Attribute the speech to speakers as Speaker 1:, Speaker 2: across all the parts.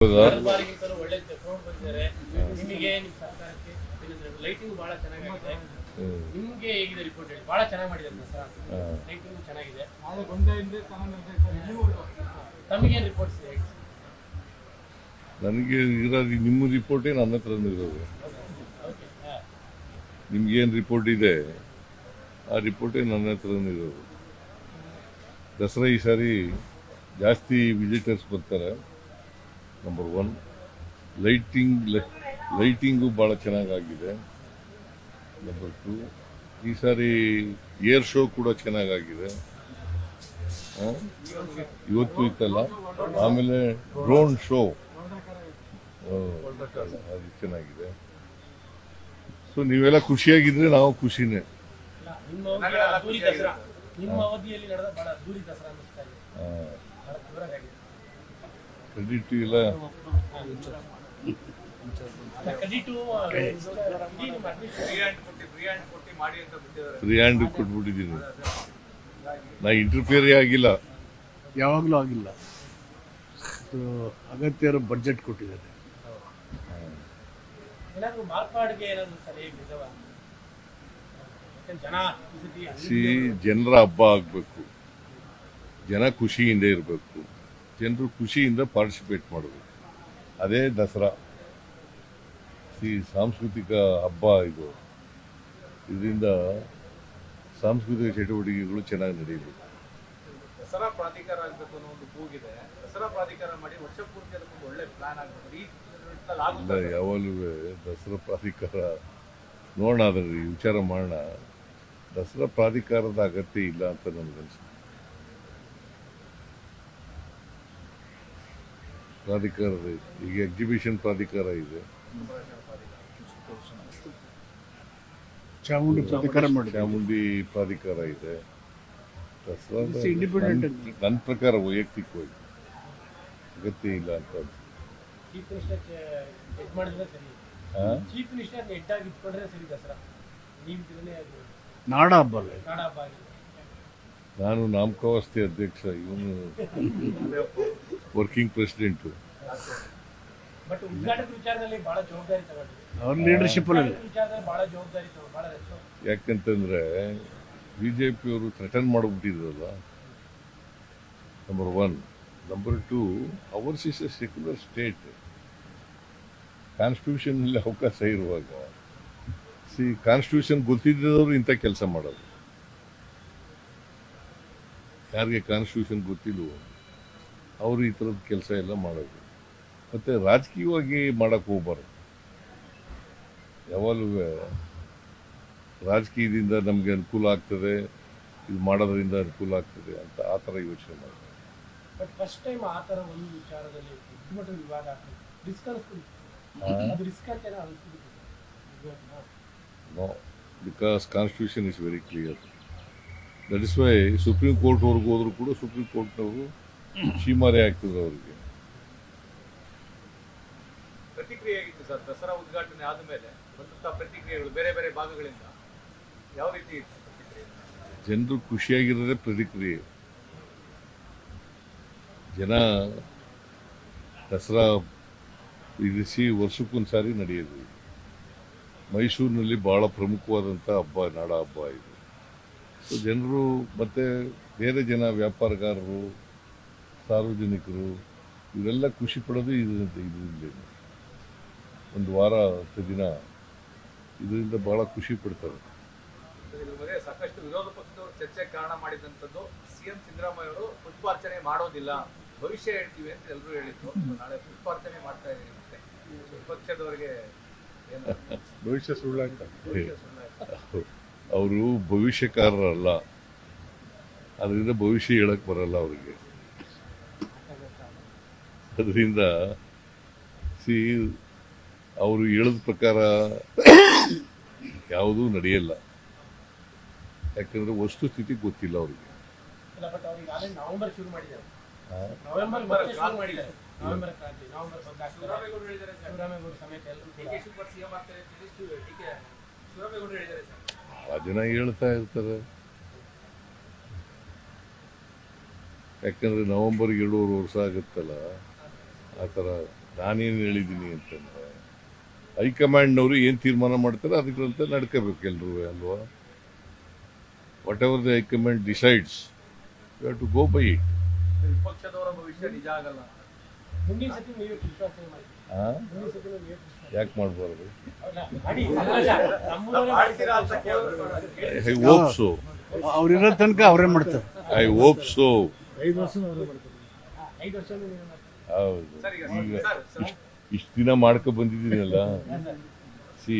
Speaker 1: ಬಾರಿಗಿಂತಲೂ ಒಳ್ಳೆ ತಗೊಂಡು ಬಂದಿದ್ದಾರೆ. ನಿಮಗೆ ನಿಮ್ಮ ಸರ್ಕಾರಕ್ಕೆ ಲೈಟಿಂಗ್ ಬಹಳ ಚೆನ್ನಾಗಿದೆ. ನಿಮಗೆ ಹೇಗಿದೆ ರಿಪೋರ್ಟ್ ಹೇಳಿ? ಬಹಳ ಚೆನ್ನಾಗಿ ಮಾಡಿದ್ದಾರೆ ಸರ್, ಲೈಟಿಂಗ್ ಚೆನ್ನಾಗಿದೆ. ತಮಗೇನು ರಿಪೋರ್ಟ್ಸ್ ಹೇಳಿ?
Speaker 2: ನನಗೆ ಇರೋದು ನಿಮ್ಮ ರಿಪೋರ್ಟೇ ನನ್ನ ಹತ್ರನೂ ಇರೋದು. ನಿಮ್ಗೇನು ರಿಪೋರ್ಟ್ ಇದೆ ಆ ರಿಪೋರ್ಟೇ ನನ್ನ ಹತ್ರನೂ ಇರೋದು. ದಸರಾ ಈ ಸಾರಿ ಜಾಸ್ತಿ ವಿಸಿಟರ್ಸ್ ಬರ್ತಾರೆ. ನಂಬರ್ 1 ಲೈಟಿಂಗು ಭಾಳ ಚೆನ್ನಾಗಾಗಿದೆ. ನಂಬರ್ 2 ಈ ಸಾರಿ ಏರ್ ಶೋ ಕೂಡ ಚೆನ್ನಾಗಾಗಿದೆ. ಇವತ್ತು ಇತ್ತಲ್ಲ, ಆಮೇಲೆ ಡ್ರೋನ್ ಶೋ ಅದು ಚೆನ್ನಾಗಿದೆ. ಸೊ ನೀವೆಲ್ಲ ಖುಷಿಯಾಗಿದ್ರೆ ನಾವು ಖುಷಿನೇ.
Speaker 1: ನಿಮ್ಮ ಅವಧಿಯಲ್ಲಿ ನಡೆದ ಬಹಳ ಅದ್ದೂರಿ ದಸರಾ ಅನ್ನಿಸ್ತಾ ಇದೆ.
Speaker 2: ಕ್ರೆಡಿಟ್ ಇಲ್ಲ, ಫ್ರೀ ಹ್ಯಾಂಡ್ ಕೊಟ್ಬಿಟ್ಟಿದ್ದೀನಿ. ನಾ ಇಂಟರ್ಫಿಯರೇ ಆಗಿಲ್ಲ,
Speaker 3: ಯಾವಾಗಲೂ ಆಗಿಲ್ಲ. ಅಗತ್ಯ ಇರೋ ಬಡ್ಜೆಟ್ ಕೊಟ್ಟಿದ್ದಾರೆ.
Speaker 2: ಜನರ ಹಬ್ಬ ಆಗಬೇಕು, ಜನ ಖುಷಿಯಿಂದ ಇರಬೇಕು, ಜನರು ಖುಷಿಯಿಂದ ಪಾರ್ಟಿಸಿಪೇಟ್ ಮಾಡಬೇಕು. ಅದೇ ದಸರಾ. ಸಾಂಸ್ಕೃತಿಕ ಹಬ್ಬ ಇದು. ಇದರಿಂದ ಸಾಂಸ್ಕೃತಿಕ ಚಟುವಟಿಕೆಗಳು ಚೆನ್ನಾಗಿ ನಡೆಯಬೇಕು.
Speaker 4: ದಸರಾ ಪ್ರಾಧಿಕಾರ ಆಗಬೇಕು ಅನ್ನೋ ಒಂದು ಕೂಗಿದೆ. ದಸರಾ ಪ್ರಾಧಿಕಾರ ಮಾಡಿ ವರ್ಷ ಪೂರ್ತಿ ಅದಕ್ಕೊಂದು ಒಳ್ಳೆ ಪ್ಲಾನ್ ಆಗಬೇಕು.
Speaker 2: ಇಲ್ಲ, ಯಾವಾಗಲೂ ದಸರಾ ಪ್ರಾಧಿಕಾರ ನೋಡೋಣ, ಅದರಲ್ಲಿ ವಿಚಾರ ಮಾಡೋಣ. ದಸರಾ ಪ್ರಾಧಿಕಾರದ ಅಗತ್ಯ ಇಲ್ಲ ಅಂತ ನನಗನ್ಸುತ್ತೆ. ಪ್ರಾಧಿಕಾರದ ಈಗ ಎಕ್ಸಿಬಿಷನ್ ಪ್ರಾಧಿಕಾರ ಇದೆ,
Speaker 3: ಚಾಮುಂಡಿ
Speaker 2: ಪ್ರಾಧಿಕಾರ ಇದೆ. ದಸರಾ
Speaker 3: ಇಂಡಿಪೆಂಡೆಂಟ್
Speaker 2: ನನ್ನ ಪ್ರಕಾರ ವೈಯಕ್ತಿಕವಾಗಿ ಅಗತ್ಯ ಇಲ್ಲ ಅಂತ ಅನ್ಸುತ್ತೆ.
Speaker 3: ನಾಡ ಹಬ್ಬ ಅಲ್ಲ,
Speaker 2: ನಾನು ನಾಮಕಾವಸ್ಥೆ ಅಧ್ಯಕ್ಷ, ಇವನು ವರ್ಕಿಂಗ್ ಪ್ರೆಸಿಡೆಂಟು.
Speaker 1: ಬಟ್ ಉದ್ಘಾಟಕ ವಿಚಾರದಲ್ಲಿ ಬಹಳ ಜವಾಬ್ದಾರಿ ತಗೊಂಡಿದೆ.
Speaker 3: ಅವ್ರ ಲೀಡರ್ಶಿಪ್ ಅಲ್ಲಿ
Speaker 1: ಬಹಳ ಜವಾಬ್ದಾರಿ ತಗೊಂಡು.
Speaker 2: ಯಾಕಂತಂದ್ರೆ ಬಿಜೆಪಿಯವರು ಥ್ರೆಟನ್ ಮಾಡಿಬಿಟ್ಟಿದ್ರಲ್ಲ, number 1. Number 2, ours is a secular state. ಕಾನ್ಸ್ಟಿಟ್ಯೂಷನ್ನಲ್ಲಿ ಅವಕಾಶ ಇರುವಾಗ ಕಾನ್ಸ್ಟಿಟ್ಯೂಷನ್ ಗೊತ್ತಿದ್ದವರು ಇಂಥ ಕೆಲಸ ಮಾಡೋದು. ಯಾರಿಗೆ ಕಾನ್ಸ್ಟಿಟ್ಯೂಷನ್ ಗೊತ್ತಿಲ್ವೋ ಅವರು ಈ ಥರದ ಕೆಲಸ ಎಲ್ಲ ಮಾಡೋದು. ಮತ್ತು ರಾಜಕೀಯವಾಗಿ ಮಾಡೋಕ್ಕೆ ಹೋಗ್ಬಾರ್ದು. ಯಾವಾಗಲೂ ರಾಜಕೀಯದಿಂದ ನಮಗೆ ಅನುಕೂಲ ಆಗ್ತದೆ, ಇದು ಮಾಡೋದ್ರಿಂದ ಅನುಕೂಲ ಆಗ್ತದೆ ಅಂತ ಆ ಥರ ಯೋಚನೆ ಮಾಡೋದು.
Speaker 1: ಬಟ್ ಫಸ್ಟ್ ಟೈಮ್ ಆ ಥರ ಒಂದು ವಿಚಾರದಲ್ಲಿ ವಿವಾದ ಆಗ್ತದೆ.
Speaker 2: No, because Constitution is very clear. That is why supreme ಕೋರ್ಟ್ವರೆಗೂ ಹೋದ್ರು ಕೂಡ ಸುಪ್ರೀಂ ಕೋರ್ಟ್ನವರು ಶ್ರೀಮಾರಿ ಆಗ್ತದೆ ಅವರಿಗೆ.
Speaker 4: ಪ್ರತಿಕ್ರಿಯೆ ಆಗಿತ್ತು ಸರ್, ದಸರಾ ಉದ್ಘಾಟನೆ ಆದಮೇಲೆ ಬಂದಂತಹ ಪ್ರತಿಕ್ರಿಯೆಗಳು ಬೇರೆ ಬೇರೆ ಭಾಗಗಳಿಂದ ಯಾವ ರೀತಿ ಇತ್ತು?
Speaker 2: ಜನರು ಖುಷಿಯಾಗಿರೋದೇ ಪ್ರತಿಕ್ರಿಯೆ. ಜನ ದಸರಾ ಇರಿಸಿ ವರ್ಷಕ್ಕೊಂದ್ಸಾರಿ ನಡೆಯೋದು. ಮೈಸೂರಿನಲ್ಲಿ ಬಹಳ ಪ್ರಮುಖವಾದಂಥ ಹಬ್ಬ, ನಾಡ ಹಬ್ಬ ಇದು. ಸೊ ಜನರು ಮತ್ತು ಬೇರೆ ಜನ, ವ್ಯಾಪಾರಗಾರರು, ಸಾರ್ವಜನಿಕರು ಇವರೆಲ್ಲ ಖುಷಿ ಪಡೋದು ಇದರಿಂದ. ಒಂದು ವಾರ 10 ದಿನ ಇದರಿಂದ ಬಹಳ ಖುಷಿ ಪಡ್ತಾರೆ.
Speaker 4: ಇದ್ರ ಬಗ್ಗೆ ಸಾಕಷ್ಟು ವಿರೋಧ ಪಕ್ಷದವರು ಚರ್ಚೆ ಕಾರಣ ಮಾಡಿದಂಥದ್ದು. ಸಿಎಂ ಸಿದ್ದರಾಮಯ್ಯ ಅವರು ಪುಷ್ಪಾರ್ಚನೆ ಮಾಡೋದಿಲ್ಲ, ಭವಿಷ್ಯ ಹೇಳ್ತೀವಿ ಅಂತ ಎಲ್ಲರೂ ಹೇಳಿದ್ರು. ನಾಳೆ ಪುಷ್ಪಾರ್ಚನೆ ಮಾಡ್ತಾ ಇದ್ದೀವಿ ಮತ್ತೆ ಪಕ್ಷದವರಿಗೆ
Speaker 2: ಭವಿಷ್ಯ ಸುಳ್ಳಾಗ್ತದೆ. ಅವರು ಭವಿಷ್ಯಕಾರರಲ್ಲ, ಅದರಿಂದ ಭವಿಷ್ಯ ಹೇಳಕ್ ಬರಲ್ಲ ಅವರಿಗೆ. ಅದರಿಂದ ಅವರು ಹೇಳದ ಪ್ರಕಾರ ಯಾವುದೂ ನಡೆಯಲ್ಲ. ಯಾಕಂದ್ರೆ ವಸ್ತುಸ್ಥಿತಿ ಗೊತ್ತಿಲ್ಲ ಅವ್ರಿಗೆ.
Speaker 1: ನವೆಂಬರ್ ಶುರು ಮಾಡಿದ್ದಾರೆ.
Speaker 2: ಜನ ಹೇಳ್ತಾ ಇರ್ತಾರೆ. ಯಾಕಂದ್ರೆ ನವೆಂಬರ್ಗೆ 2.5 ವರ್ಷ ಆಗುತ್ತಲ್ಲ, ಆ ಥರ ನಾನೇನು ಹೇಳಿದ್ದೀನಿ ಅಂತಂದ್ರೆ ಹೈಕಮಾಂಡ್ನವರು ಏನು ತೀರ್ಮಾನ ಮಾಡ್ತಾರೆ ಅದಕ್ಕಂತ ನಡ್ಕೋಬೇಕು ಎಲ್ಲರೂ ಅಲ್ವಾ. Whatever the high command decides you have to go by it.
Speaker 4: ವಿಪಕ್ಷದವರ ಭವಿಷ್ಯ ನಿಜ ಆಗಲ್ಲ.
Speaker 1: ಮುಂದಿನ ಸತಿ ನೀವೇ ಪುಷ್ಪಾರ್ಚನೆ ಮಾಡಿ. ಮುಂದಿನ ಸತಿ ನೀವೇ
Speaker 2: ಯಾಕೆ ಮಾಡಬಾರ್ದು?
Speaker 1: ಮಾಡಿ. ಅಲ್ಲ, ನಮ್ಮೂರಲ್ಲೇ
Speaker 4: ಮಾಡ್ತೀರಾ ಅಂತ ಕೇಳಿದ್ರೆ
Speaker 2: ಐ ಹೋಪ್ ಸೋ.
Speaker 3: ಅವ್ರಿರೋ ತನಕ ಅವರೇ ಮಾಡ್ತಾರೆ.
Speaker 2: I hope so.
Speaker 3: 5 ವರ್ಷ ಅವರೇ ಮಾಡ್ತಾರೆ.
Speaker 1: 5 ವರ್ಷ ನೀವೇ ಮಾಡಿ.
Speaker 2: ಹೌದು.
Speaker 4: ಸರ್ ಈಗ ಸರ್
Speaker 2: ಇಷ್ಟು ದಿನ ಮಾಡ್ಕೊ ಬಂದಿದ್ದೀನಲ್ಲ. ಸಿ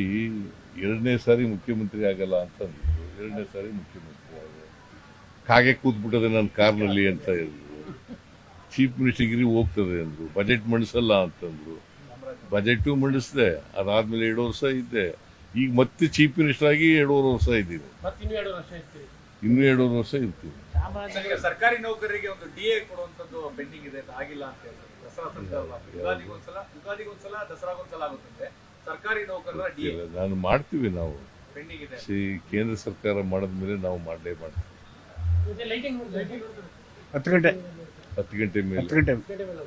Speaker 2: 2ನೇ ಸಾರಿ ಮುಖ್ಯಮಂತ್ರಿ ಆಗಲ್ಲ ಅಂತಂದ್ರು, 2ನೇ ಸಾರಿ ಮುಖ್ಯಮಂತ್ರಿ ಆಗ ಕಾಗೆ ಕೂತ್ಬಿಟ್ಟದೆ ನನ್ನ ಕಾರ್ನಲ್ಲಿ ಅಂತ ಹೇಳಿದ್ರು. ಚೀಫ್ ಮಿನಿಸ್ಟರ್ಗಿರಿ ಹೋಗ್ತದೆ ಅಂದ್ರು. ಬಜೆಟ್ ಮಂಡಿಸಲ್ಲ ಅಂತಂದ್ರು. ಬಜೆಟು ಮಂಡಿಸಿದೆ. ಅದಾದ್ಮೇಲೆ 2 ವರ್ಷ ಇದ್ದೆ. ಈಗ ಮತ್ತೆ ಚೀಫ್ ಮಿನಿಸ್ಟರ್ ಆಗಿ 2.5 ವರ್ಷ ಇದ್ದೀನಿ.
Speaker 1: ಮತ್ತೆ ಇನ್ನೂ 2 ವರ್ಷ ಇರ್ತೀರಿ.
Speaker 2: ಇನ್ನೂ 2.5 ವರ್ಷ ಇರ್ತೀನಿ.
Speaker 1: ಸಾಮಾನ್ಯ
Speaker 4: ಈಗ ಸರ್ಕಾರಿ ನೌಕರರಿಗೆ ಒಂದು DA ಕೊಡುವಂತದ್ದು ಪೆಂಡಿಂಗ್ ಇದೆ, ಅದು ಆಗಿಲ್ಲ ಅಂತ ಹೇಳಿದ್ರು. ದಸರಾ ಸಂದರ್ಭ ಯುಗಾದಿಗೊಂದ್ಸಲ ದಸರಾಗೊಂದ್ಸಲ ಆಗುತ್ತದೆ. ಸರ್ಕಾರಿ ನೌಕರರ DA
Speaker 2: ನಾನು ಮಾಡ್ತೀವಿ ನಾವು.
Speaker 4: ಪೆಂಡಿಂಗ್ ಇದೆ.
Speaker 2: ಕೇಂದ್ರ ಸರ್ಕಾರ ಮಾಡಿದ್ಮೇಲೆ ನಾವು ಮಾಡಲೇ ಮಾಡ್ತೀವಿ.
Speaker 1: ಮತ್ತೆ ಲೈಟಿಂಗ್
Speaker 3: 10 ಗಂಟೆ
Speaker 2: 10 ಗಂಟೆ ಮೇಲೆ
Speaker 3: 10 ಗಂಟೆ
Speaker 1: ಮೇಲೆ